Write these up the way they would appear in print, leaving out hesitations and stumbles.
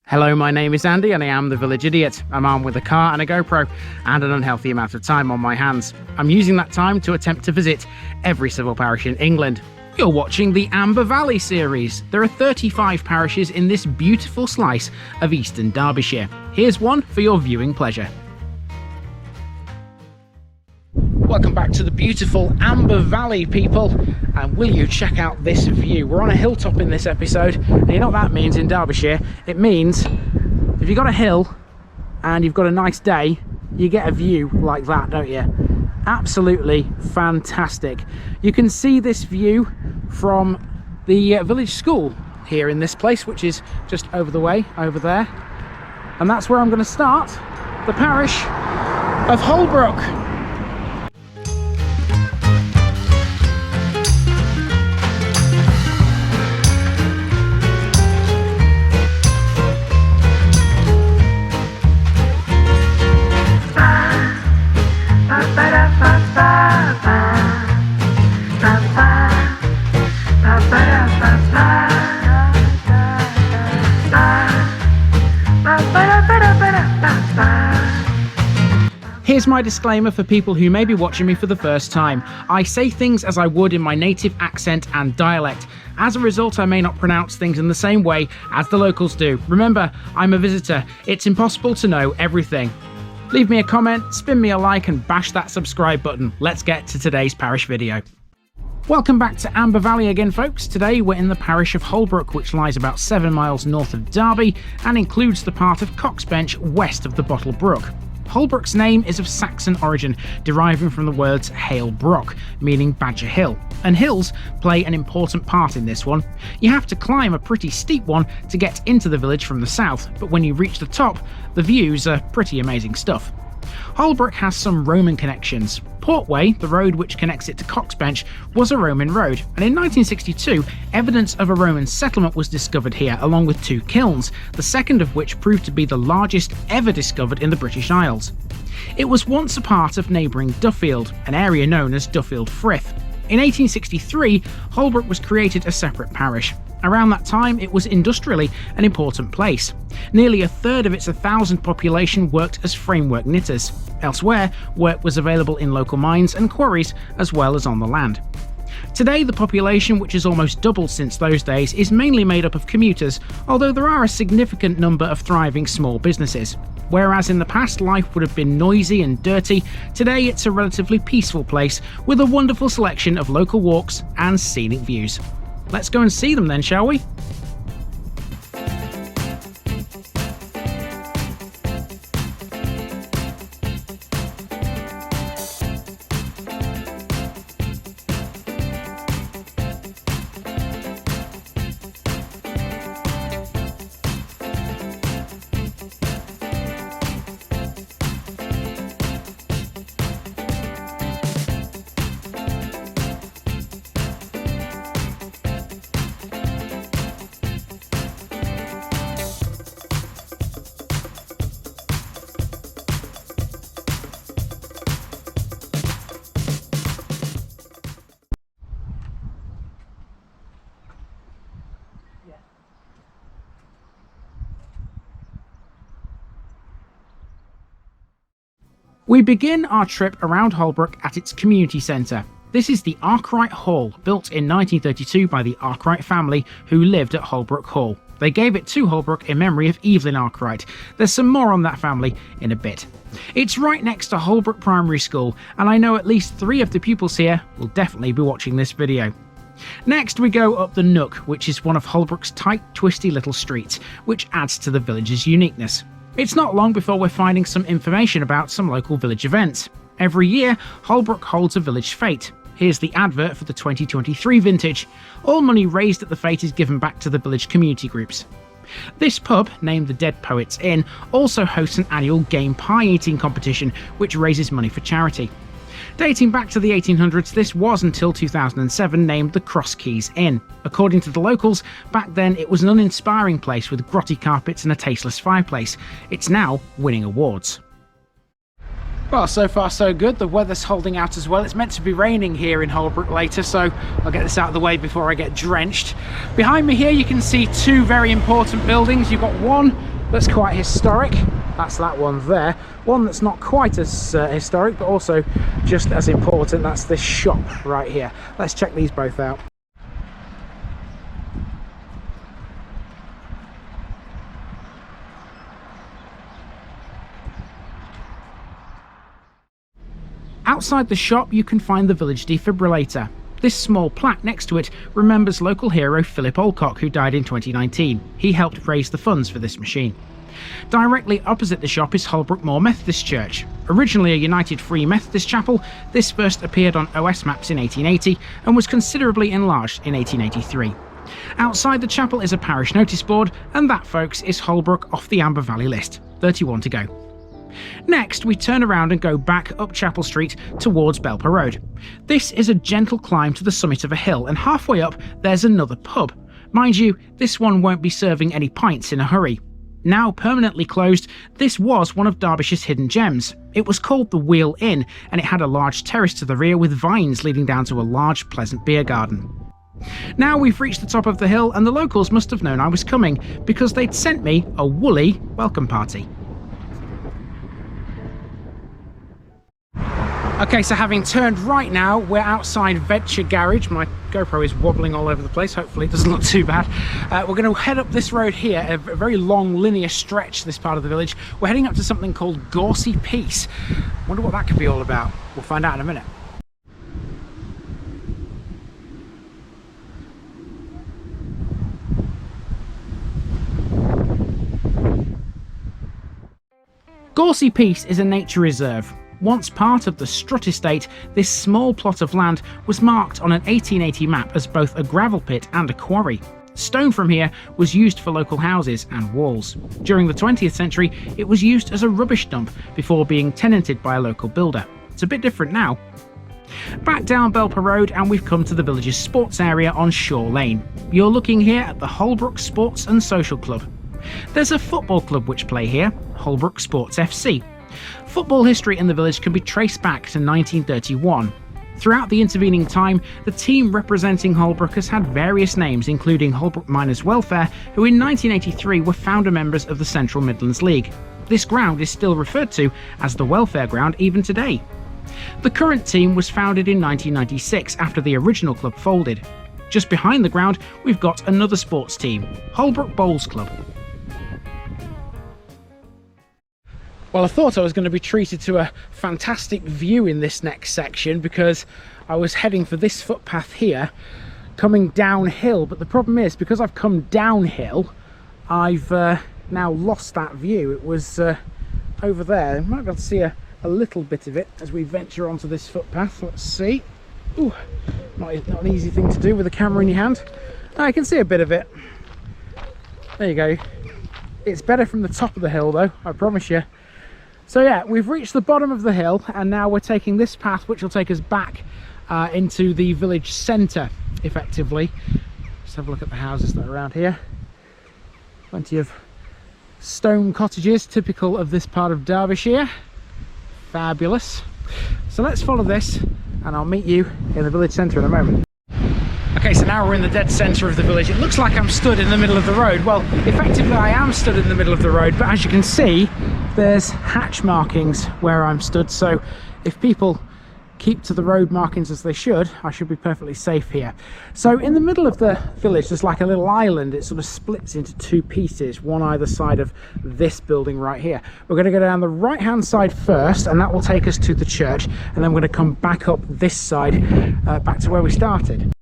Hello, my name is Andy and I am the Village Idiot. I'm armed with a car and a GoPro and an unhealthy amount of time on my hands. I'm using that time to attempt to visit every civil parish in England. You're watching the Amber Valley series. There are 35 parishes in this beautiful slice of eastern Derbyshire. Here's one for your viewing pleasure. Welcome back to the beautiful Amber Valley, people, and will you check out this view? We're on a hilltop in this episode, and you know what that means in Derbyshire? It means if you've got a hill and you've got a nice day, you get a view like that, don't you? Absolutely fantastic. You can see this view from the village school here in this place, which is just over the way over there, and that's where I'm going to start, the parish of Holbrook. Here's my disclaimer for people who may be watching me for the first time. I say things as I would in my native accent and dialect. As a result, I may not pronounce things in the same way as the locals do. Remember, I'm a visitor. It's impossible to know everything. Leave me a comment, spin me a like and bash that subscribe button. Let's get to today's parish video. Welcome back to Amber Valley again, folks. Today we're in the parish of Holbrook, which lies about 7 miles north of Derby and includes the part of Coxbench west of the Bottle Brook. Holbrook's name is of Saxon origin, deriving from the words Hale Broc, meaning Badger Hill, and hills play an important part in this one. You have to climb a pretty steep one to get into the village from the south, but when you reach the top, the views are pretty amazing stuff. Holbrook has some Roman connections. Portway, the road which connects it to Coxbench, was a Roman road, and in 1962, evidence of a Roman settlement was discovered here, along with 2 kilns, the second of which proved to be the largest ever discovered in the British Isles. It was once a part of neighbouring Duffield, an area known as Duffield Frith. In 1863, Holbrook was created a separate parish. Around that time, it was industrially an important place. Nearly a third of its 1,000 population worked as framework knitters. Elsewhere, work was available in local mines and quarries, as well as on the land. Today, the population, which has almost doubled since those days, is mainly made up of commuters, although there are a significant number of thriving small businesses. Whereas in the past life would have been noisy and dirty, today it's a relatively peaceful place with a wonderful selection of local walks and scenic views. Let's go and see them then, shall we? We begin our trip around Holbrook at its community centre. This is the Arkwright Hall, built in 1932 by the Arkwright family who lived at Holbrook Hall. They gave it to Holbrook in memory of Evelyn Arkwright. There's some more on that family in a bit. It's right next to Holbrook Primary School, and I know at least 3 of the pupils here will definitely be watching this video. Next we go up the Nook, which is one of Holbrook's tight, twisty little streets, which adds to the village's uniqueness. It's not long before we're finding some information about some local village events. Every year, Holbrook holds a village fete. Here's the advert for the 2023 vintage. All money raised at the fete is given back to the village community groups. This pub, named the Dead Poets Inn, also hosts an annual game pie eating competition which raises money for charity. Dating back to the 1800s, this was until 2007 named the Cross Keys Inn. According to the locals, back then it was an uninspiring place with grotty carpets and a tasteless fireplace. It's now winning awards. Well, so far so good. The weather's holding out as well. It's meant to be raining here in Holbrook later, so I'll get this out of the way before I get drenched. Behind me here you can see two very important buildings. You've got one that's quite historic, that's that one there. One that's not quite as historic, but also just as important, that's this shop right here. Let's check these both out. Outside the shop you can find the village defibrillator. This small plaque next to it remembers local hero Philip Alcock, who died in 2019. He helped raise the funds for this machine. Directly opposite the shop is Holbrook Moor Methodist Church. Originally a United Free Methodist chapel, this first appeared on OS maps in 1880 and was considerably enlarged in 1883. Outside the chapel is a parish notice board, and that, folks, is Holbrook off the Amber Valley list. 31 to go. Next, we turn around and go back up Chapel Street towards Belper Road. This is a gentle climb to the summit of a hill, and halfway up there's another pub. Mind you, this one won't be serving any pints in a hurry. Now permanently closed, this was one of Derbyshire's hidden gems. It was called the Wheel Inn, and it had a large terrace to the rear with vines leading down to a large, pleasant beer garden. Now we've reached the top of the hill, and the locals must have known I was coming, because they'd sent me a woolly welcome party. Okay, so having turned right now, we're outside Venture Garage. My GoPro is wobbling all over the place. Hopefully it doesn't look too bad. We're going to head up this road here, a very long linear stretch, this part of the village. We're heading up to something called Gorsey Peace. Wonder what that could be all about. We'll find out in a minute. Gorsey Peace is a nature reserve. Once part of the Strutt estate, this small plot of land was marked on an 1880 map as both a gravel pit and a quarry. Stone from here was used for local houses and walls. During the 20th century, it was used as a rubbish dump before being tenanted by a local builder. It's a bit different now. Back down Belper Road, and we've come to the village's sports area on Shore Lane. You're looking here at the Holbrook Sports and Social Club. There's a football club which play here, Holbrook Sports FC. Football history in the village can be traced back to 1931. Throughout the intervening time, the team representing Holbrook has had various names, including Holbrook Miners Welfare, who in 1983 were founder members of the Central Midlands League. This ground is still referred to as the Welfare Ground even today. The current team was founded in 1996 after the original club folded. Just behind the ground, we've got another sports team, Holbrook Bowls Club. Well, I thought I was going to be treated to a fantastic view in this next section, because I was heading for this footpath here, coming downhill, but the problem is, because I've come downhill, I've now lost that view. It was over there. You might be able to see a little bit of it as we venture onto this footpath. Let's see. Ooh, not an easy thing to do with a camera in your hand. I can see a bit of it. There you go. It's better from the top of the hill though, I promise you. So yeah, we've reached the bottom of the hill, and now we're taking this path which will take us back into the village centre, effectively. Just have a look at the houses that are around here. Plenty of stone cottages, typical of this part of Derbyshire. Fabulous. So let's follow this, and I'll meet you in the village centre in a moment. Okay, so now we're in the dead centre of the village. It looks like I'm stood in the middle of the road. Well, effectively I am stood in the middle of the road, but as you can see, there's hatch markings where I'm stood, so if people keep to the road markings as they should, I should be perfectly safe here. So in the middle of the village, there's like a little island. It sort of splits into two pieces, one either side of this building right here. We're going to go down the right hand side first, and that will take us to the church, and then we're going to come back up this side, back to where we started.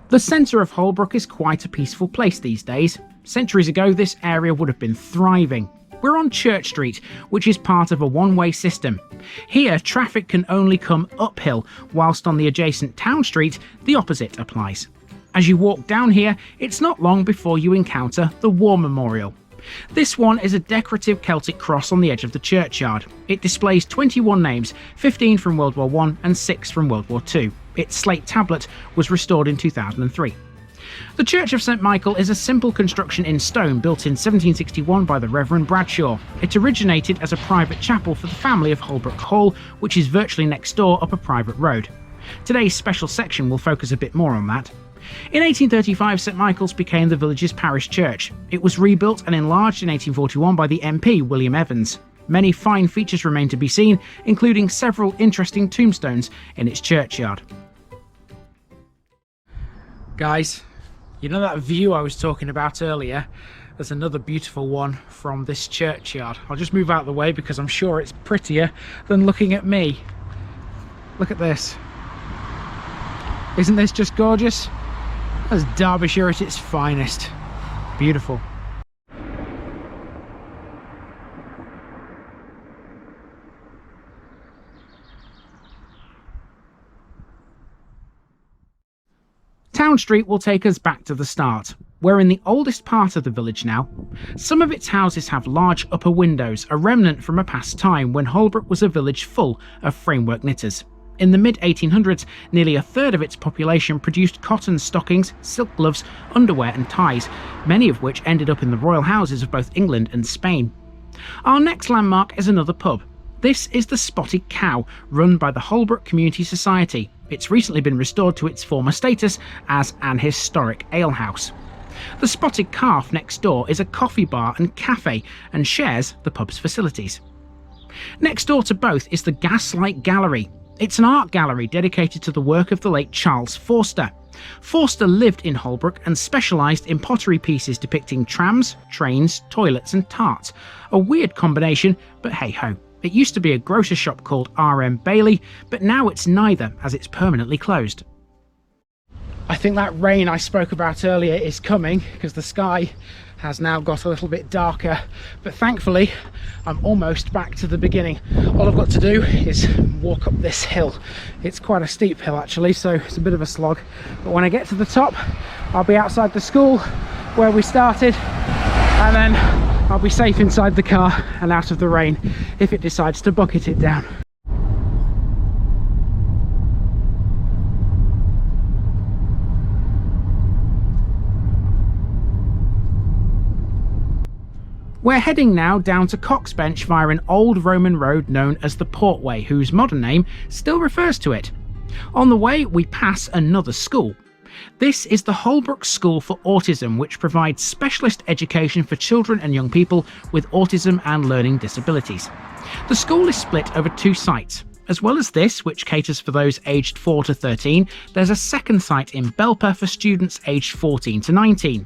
The centre of Holbrook is quite a peaceful place these days. Centuries ago, this area would have been thriving. We're on Church Street, which is part of a one-way system. Here, traffic can only come uphill, whilst on the adjacent town street, the opposite applies. As you walk down here, it's not long before you encounter the War Memorial. This one is a decorative Celtic cross on the edge of the churchyard. It displays 21 names, 15 from World War I and 6 from World War II. Its slate tablet was restored in 2003. The Church of St Michael is a simple construction in stone built in 1761 by the Reverend Bradshaw. It originated as a private chapel for the family of Holbrook Hall, which is virtually next door up a private road. Today's special section will focus a bit more on that. In 1835, St Michael's became the village's parish church. It was rebuilt and enlarged in 1841 by the MP, William Evans. Many fine features remain to be seen, including several interesting tombstones in its churchyard. Guys, you know that view I was talking about earlier? There's another beautiful one from this churchyard. I'll just move out of the way because I'm sure it's prettier than looking at me. Look at this. Isn't this just gorgeous? That's Derbyshire at its finest. Beautiful. Town Street will take us back to the start. We're in the oldest part of the village now. Some of its houses have large upper windows, a remnant from a past time when Holbrook was a village full of framework knitters. In the mid-1800s, nearly a third of its population produced cotton stockings, silk gloves, underwear and ties, many of which ended up in the royal houses of both England and Spain. Our next landmark is another pub. This is the Spotted Cow, run by the Holbrook Community Society. It's recently been restored to its former status as an historic alehouse. The Spotted Calf next door is a coffee bar and cafe and shares the pub's facilities. Next door to both is the Gaslight Gallery. It's an art gallery dedicated to the work of the late Charles Forster. Forster lived in Holbrook and specialised in pottery pieces depicting trams, trains, toilets and tarts. A weird combination, but hey ho. It used to be a grocer shop called R.M. Bailey, but now it's neither, as it's permanently closed. I think that rain I spoke about earlier is coming, because the sky has now got a little bit darker, but thankfully I'm almost back to the beginning. All I've got to do is walk up this hill. It's quite a steep hill actually, so it's a bit of a slog, but when I get to the top I'll be outside the school where we started, and then I'll be safe inside the car and out of the rain if it decides to bucket it down. We're heading now down to Coxbench via an old Roman road known as the Portway, whose modern name still refers to it. On the way, we pass another school. This is the Holbrook School for Autism, which provides specialist education for children and young people with autism and learning disabilities. The school is split over 2 sites. As well as this, which caters for those aged 4 to 13, there's a second site in Belper for students aged 14 to 19.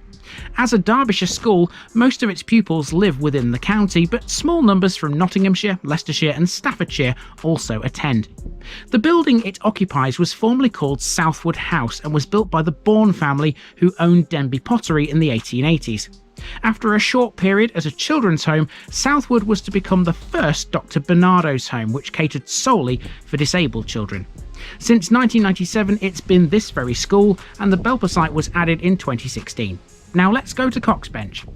As a Derbyshire school, most of its pupils live within the county, but small numbers from Nottinghamshire, Leicestershire and Staffordshire also attend. The building it occupies was formerly called Southwood House and was built by the Bourne family, who owned Denby Pottery in the 1880s. After a short period as a children's home, Southwood was to become the first Dr. Bernardo's home, which catered solely for disabled children. Since 1997, it's been this very school, and the Belper site was added in 2016. Now let's go to Coxbench.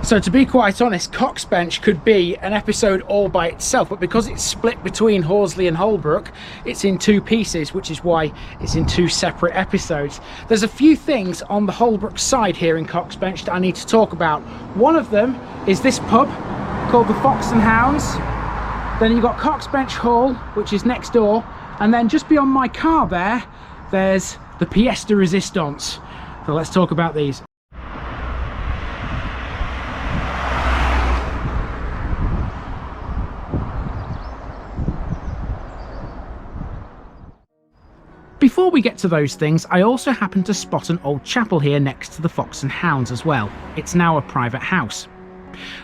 So to be quite honest, Coxbench could be an episode all by itself, but because it's split between Horsley and Holbrook, it's in 2 pieces, which is why it's in 2 separate episodes. There's a few things on the Holbrook side here in Coxbench that I need to talk about. One of them is this pub called the Fox and Hounds. Then you've got Coxbench Hall, which is next door, and then just beyond my car there's the pièce de résistance. So let's talk about these. Before we get to those things, I also happened to spot an old chapel here next to the Fox and Hounds as well. It's now a private house.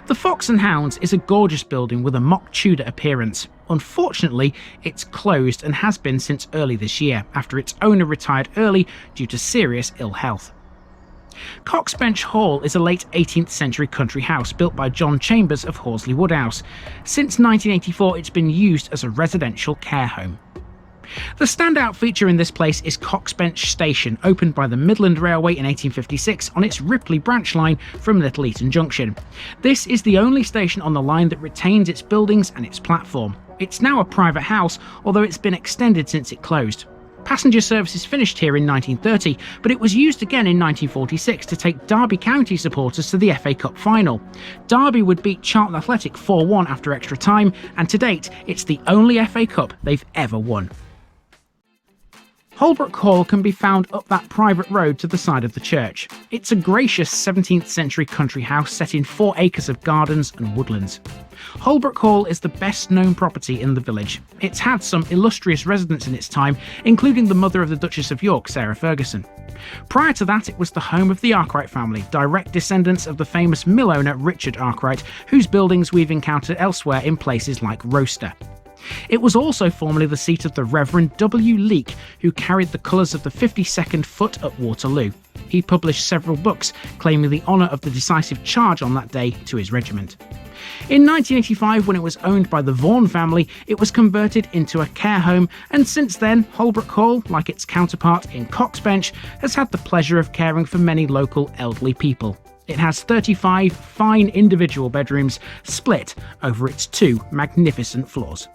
The Fox and Hounds is a gorgeous building with a mock Tudor appearance. Unfortunately, it's closed and has been since early this year, after its owner retired early due to serious ill health. Coxbench Hall is a late 18th century country house built by John Chambers of Horsley Woodhouse. Since 1984, it's been used as a residential care home. The standout feature in this place is Coxbench Station, opened by the Midland Railway in 1856 on its Ripley branch line from Little Eaton Junction. This is the only station on the line that retains its buildings and its platform. It's now a private house, although it's been extended since it closed. Passenger services finished here in 1930, but it was used again in 1946 to take Derby County supporters to the FA Cup final. Derby would beat Charlton Athletic 4-1 after extra time, and to date, it's the only FA Cup they've ever won. Holbrook Hall can be found up that private road to the side of the church. It's a gracious 17th century country house set in 4 acres of gardens and woodlands. Holbrook Hall is the best known property in the village. It's had some illustrious residents in its time, including the mother of the Duchess of York, Sarah Ferguson. Prior to that, it was the home of the Arkwright family, direct descendants of the famous mill owner Richard Arkwright, whose buildings we've encountered elsewhere in places like Roaster. It was also formerly the seat of the Reverend W. Leake, who carried the colours of the 52nd Foot at Waterloo. He published several books claiming the honour of the decisive charge on that day to his regiment. In 1985, when it was owned by the Vaughan family, it was converted into a care home, and since then, Holbrook Hall, like its counterpart in Coxbench, has had the pleasure of caring for many local elderly people. It has 35 fine individual bedrooms split over its 2 magnificent floors.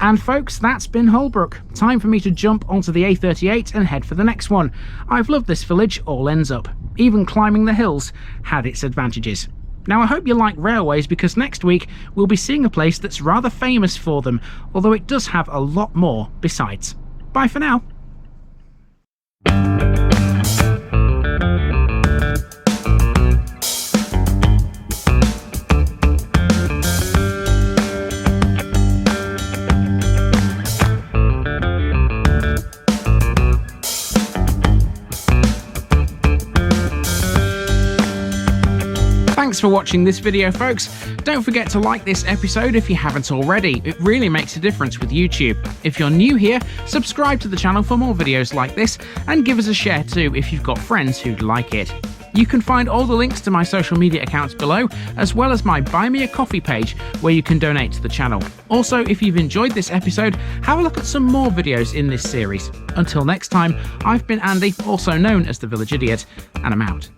And folks, that's been Holbrook. Time for me to jump onto the A38 and head for the next one. I've loved this village all ends up. Even climbing the hills had its advantages. Now I hope you like railways, because next week we'll be seeing a place that's rather famous for them, although it does have a lot more besides. Bye for now. Thanks for watching this video, folks. Don't forget to like this episode if you haven't already. It really makes a difference with YouTube. If you're new here, subscribe to the channel for more videos like this, and give us a share too if you've got friends who'd like it. You can find all the links to my social media accounts below, as well as my Buy Me a Coffee page where you can donate to the channel. Also, if you've enjoyed this episode, have a look at some more videos in this series. Until next time, I've been Andy, also known as the Village Idiot, and I'm out.